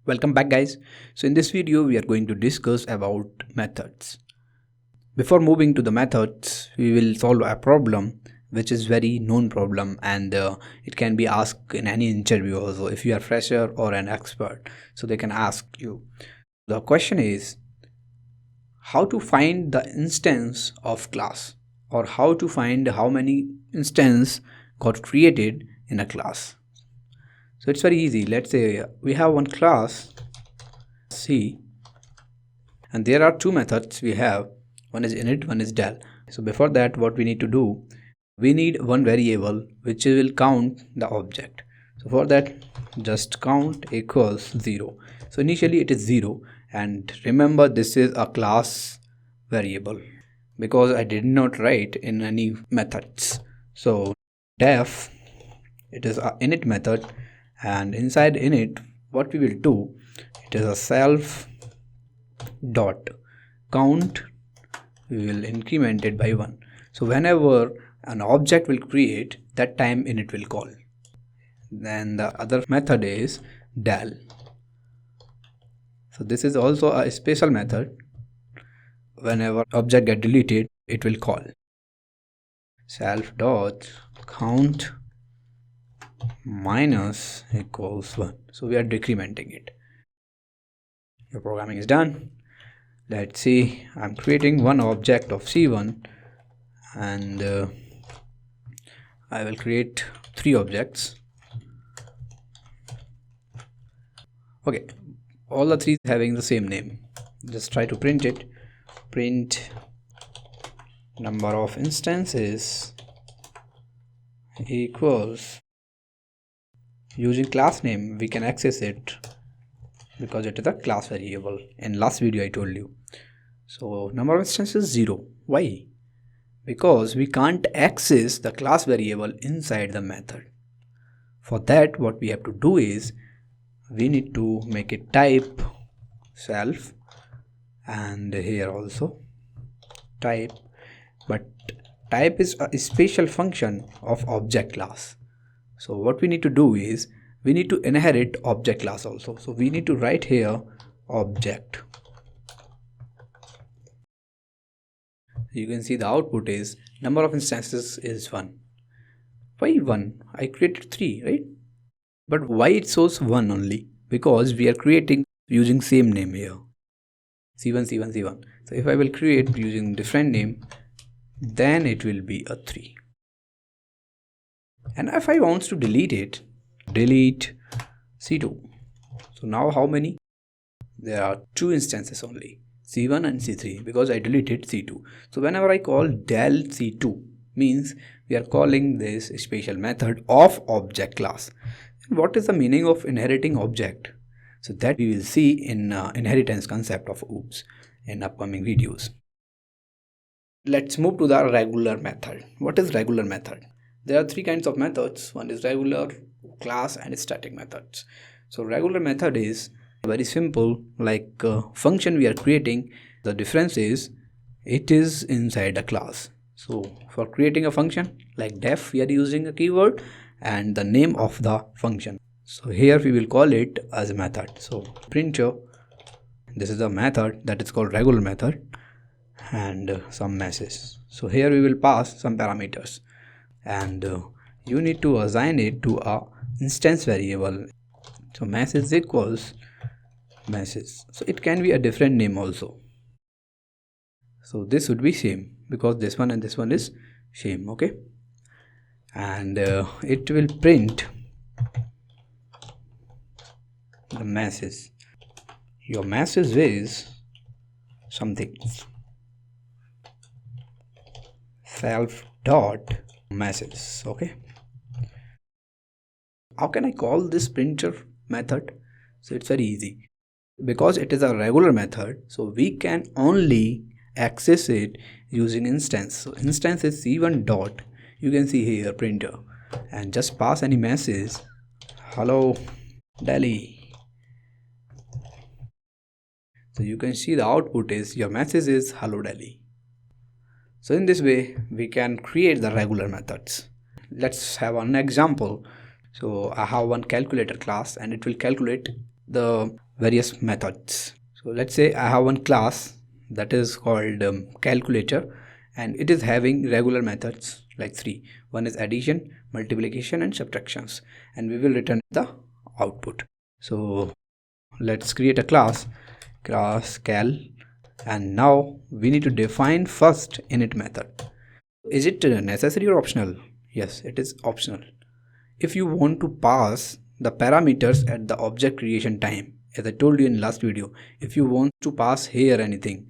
Welcome back, guys. So in this video we are going to discuss about methods. Before moving to the methods, we will solve a problem which is very known problem, and it can be asked in any interview also if you are fresher or an expert, so they can ask you. The question is how to find the instance of class, or how to find how many instance got created in a class. So it's very easy. Let's say we have one class C, and there are two methods we have. One is init, one is del. So before that, what we need to do, we need one variable which will count the object. So for that, just count equals 0. So initially it is 0, and remember this is a class variable because I did not write in any methods. So def, it is a init method, and inside init what we will do, it is a self dot count. We will increment it by 1. So whenever an object will create, that time init will call. Then the other method is del. So this is also a special method. Whenever object get deleted, it will call self dot count minus equals 1. So we are decrementing it. Your programming is done. Let's see, I'm creating one object of C1, and I will create 3 objects. Okay, all the 3 having the same name. Just try to print it. Print number of instances equals, using class name we can access it because it is a class variable. In last video I told you. So number of instances 0. Why? Because we can't access the class variable inside the method. For that, what we have to do is we need to make it type self, and here also type, but type is a special function of object class. So what we need to do is we need to inherit object class also. So we need to write here object. You can see the output is number of instances is 1. Why 1? I created 3, right? But why it shows 1 only? Because we are creating using same name here, C1, C1, C1. So if I will create using different name, then it will be a 3. And if I want to delete it, delete C2. So now how many? There are 2 instances only, C1 and C3, because I deleted C2. So whenever I call del C2, means we are calling this special method of object class. And what is the meaning of inheriting object? So that we will see in inheritance concept of OOPS in upcoming videos. Let's move to the regular method. What is regular method? There are 3 kinds of methods. One is regular, class, and static methods. So regular method is very simple, like function we are creating. The difference is it is inside a class. So for creating a function like def, we are using a keyword and the name of the function. So here we will call it as a method. So printer, this is a method that is called regular method, and some message. So here we will pass some parameters, and you need to assign it to a instance variable. So message equals message. So it can be a different name also. So this would be same because this one and this one is same. Okay, and it will print the message. Your message is something, self dot message. Okay, how can I call this printer method? So it's very easy, because it is a regular method, so we can only access it using instance. So instance is c1 dot, you can see here printer, and just pass any message, hello Delhi. So you can see the output is your message is hello Delhi. So in this way we can create the regular methods. Let's have an example. So I have one calculator class, and it will calculate the various methods. So let's say I have one class that is called calculator, and it is having regular methods like three. One is addition, multiplication and subtractions, and we will return the output. So let's create a class cal, and now we need to define first init method. Is it necessary or optional? Yes, it is optional. If you want to pass the parameters at the object creation time, as I told you in last video, if you want to pass here anything,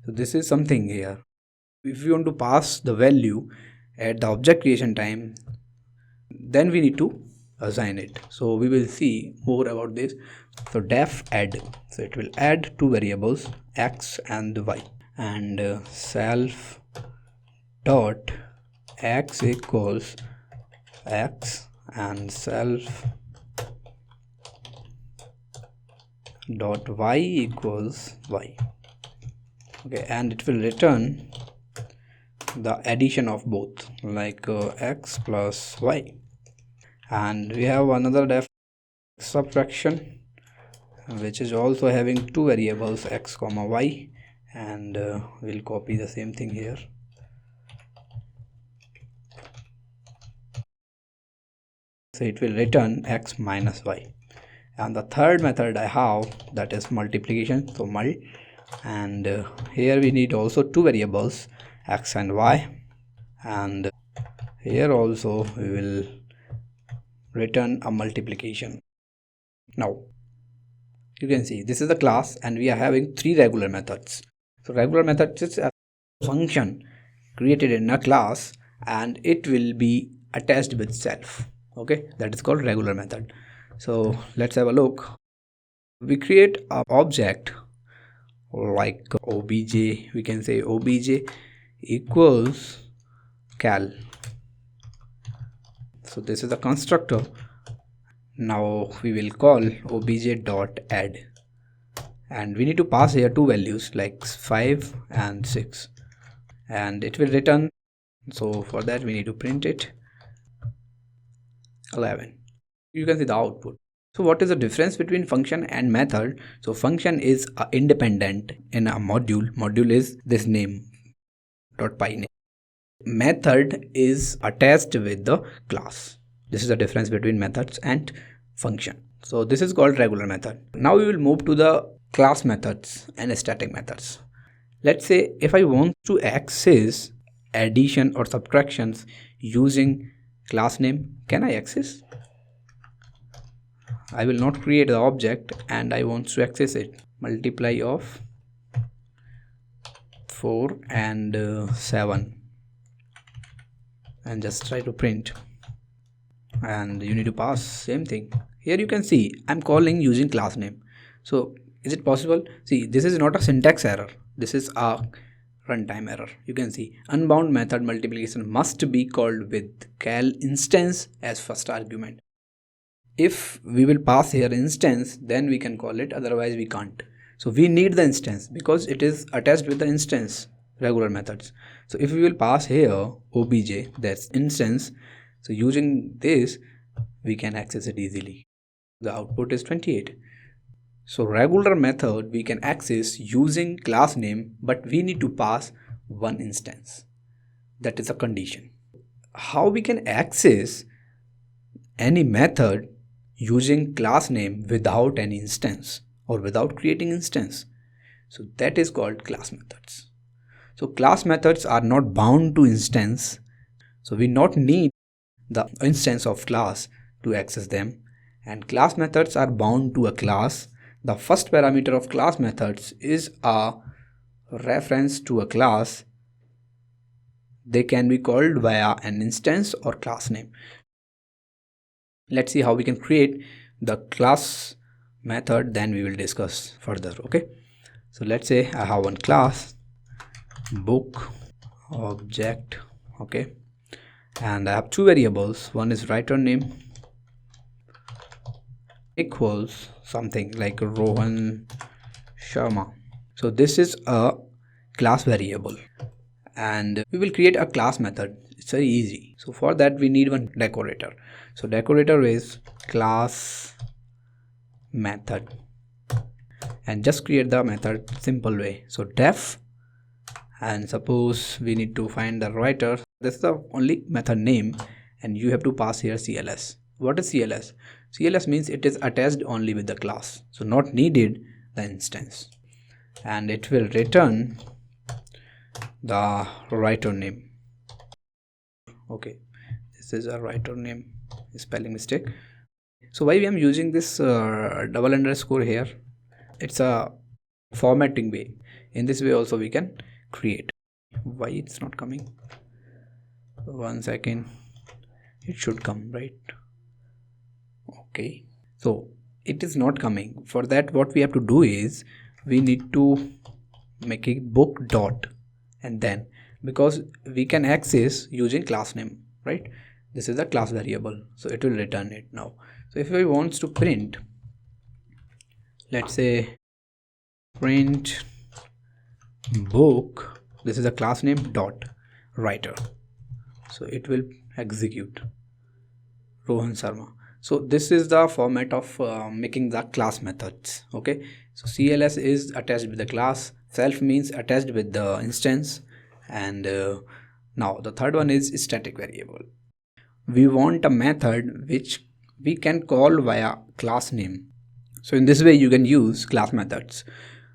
so this is something here. If you want to pass the value at the object creation time, then we need to assign it. So we will see more about this. So def add, so it will add two variables x and y, and self dot x equals x and self dot y equals y. Okay, and it will return the addition of both, like x plus y. And we have another def subtraction, which is also having two variables x comma y, and we'll copy the same thing here. So it will return x minus y. And the third method I have, that is multiplication, so mul, and here we need also two variables x and y, and here also we will return a multiplication. Now you can see this is the class, and we are having three regular methods. So regular method is a function created in a class, and it will be attached with self. Okay, that is called regular method. So let's have a look. We create an object like obj, we can say obj equals cal. So this is the constructor. Now we will call obj dot add, and we need to pass here two values like 5 and 6, and it will return. So for that we need to print it 11. You can see the output. So what is the difference between function and method? So function is independent in a module. Module is this name .py name. Method is attached with the class. This is the difference between methods and function. So this is called regular method. Now we will move to the class methods and static methods. Let's say if I want to access addition or subtractions using class name, can I access? I will not create the object and I want to access it. Multiply of 4 and 7, and just try to print, and you need to pass same thing. Here you can see I'm calling using class name. So is it possible? See, this is not a syntax error, this is a runtime error. You can see unbound method multiplication must be called with cal instance as first argument. If we will pass here instance, then we can call it, otherwise we can't. So we need the instance because it is attached with the instance regular methods. So if we will pass here obj, that's instance, so using this we can access it easily. The output is 28. So regular method we can access using class name, but we need to pass one instance. That is a condition. How we can access any method using class name without any instance or without creating instance? So that is called class methods. So class methods are not bound to instance, so we not need the instance of class to access them, and class methods are bound to a class. The first parameter of class methods is a reference to a class. They can be called via an instance or class name. Let's see how we can create the class method, then we will discuss further. Okay, so let's say I have one class book object. Okay, and I have two variables. One is writer name equals something like Rohan Sharma. So this is a class variable, and we will create a class method. It's very easy. So for that we need one decorator. So decorator is class method, and just create the method simple way. So def, and suppose we need to find the writer. This is the only method name, and you have to pass here CLS. What is CLS? CLS means it is attached only with the class, so not needed the instance, and it will return the writer name. Okay, this is a writer name, spelling mistake. So why I am using this double underscore here? It's a formatting way. In this way also we can create. Why it's not coming? 1 second, it should come, right? Okay, so it is not coming. For that, what we have to do is we need to make it book dot, and then because we can access using class name, right? This is a class variable, so it will return it now. So if we want to print, let's say print book, this is a class name dot writer, so it will execute Rohan Sharma. So this is the format of making the class methods. Okay, so CLS is attached with the class, self means attached with the instance, and now the third one is static variable. We want a method which we can call via class name. So in this way you can use class methods.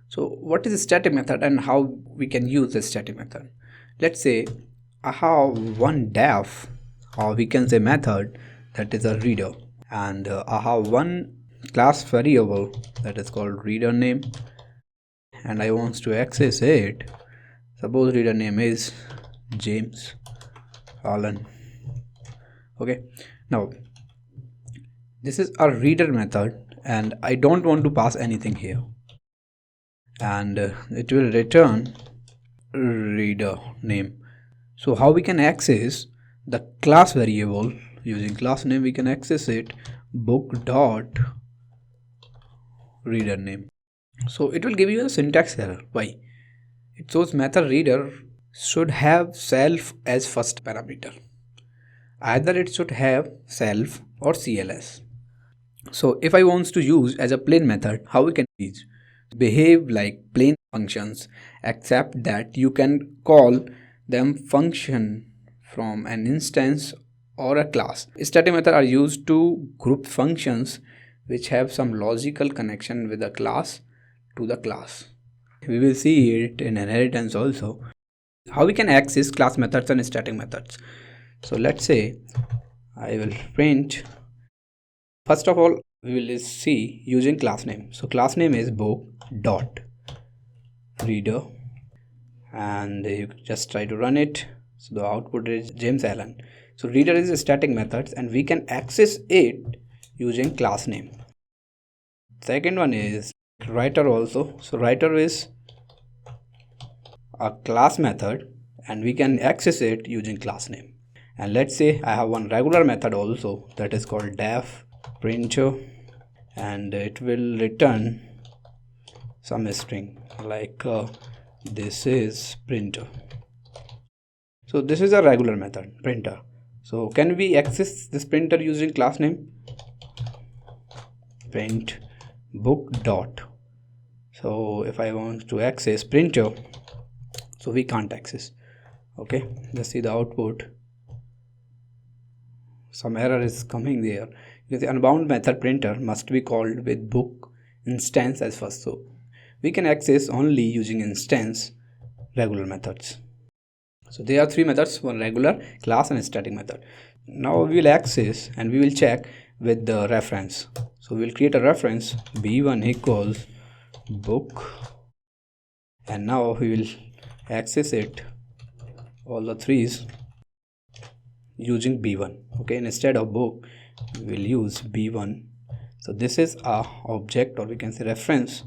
So what is a static method and how we can use the static method? Let's say I have one def, or we can say method, that is a reader, and I have one class variable that is called reader name, and I want to access it. Suppose reader name is James Allen. Okay, now this is a reader method and I don't want to pass anything here, and it will return reader name. So how we can access the class variable using class name? We can access it book dot reader name. So it will give you a syntax error. Why? It shows method reader should have self as first parameter. Either it should have self or CLS. So if I want to use as a plain method, how we can use? Behave like plain functions, except that you can call them function from an instance or a class. Static methods are used to group functions which have some logical connection with the class to the class. We will see it in inheritance also. How we can access class methods and static methods. So let's say I will print. First of all, we will see using class name. So class name is book dot reader, and you just try to run it. So the output is James Allen. So reader is a static method and we can access it using class name. Second one is writer also. So writer is a class method and we can access it using class name. And let's say I have one regular method also, that is called def printer, and it will return some string like this is printer. So this is a regular method, printer. So can we access this printer using class name? Print book dot. So if I want to access printer, so we can't access. Okay, just see the output. Some error is coming there. The unbound method printer must be called with book instance as first. So we can access only using instance regular methods. So there are three methods: one regular, class, and static method. Now we will access and we will check with the reference. So we will create a reference b1 equals book, and now we will access it all the threes using b1. Okay, instead of book we will use b1. So this is a object, or we can say reference.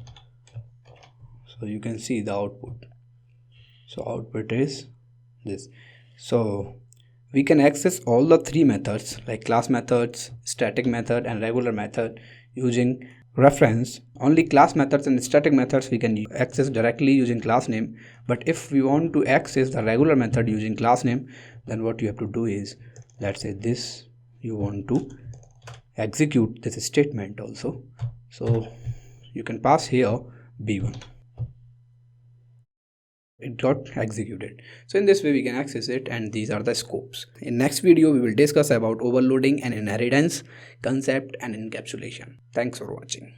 So you can see the output. So output is this. So we can access all the three methods like class methods, static method, and regular method using reference. Only class methods and static methods we can access directly using class name. But if we want to access the regular method using class name, then what you have to do is, let's say this, you want to execute this statement also. So you can pass here b1. It got executed. So in this way we can access it, and these are the scopes. In next video we will discuss about overloading and inheritance concept and encapsulation. Thanks for watching.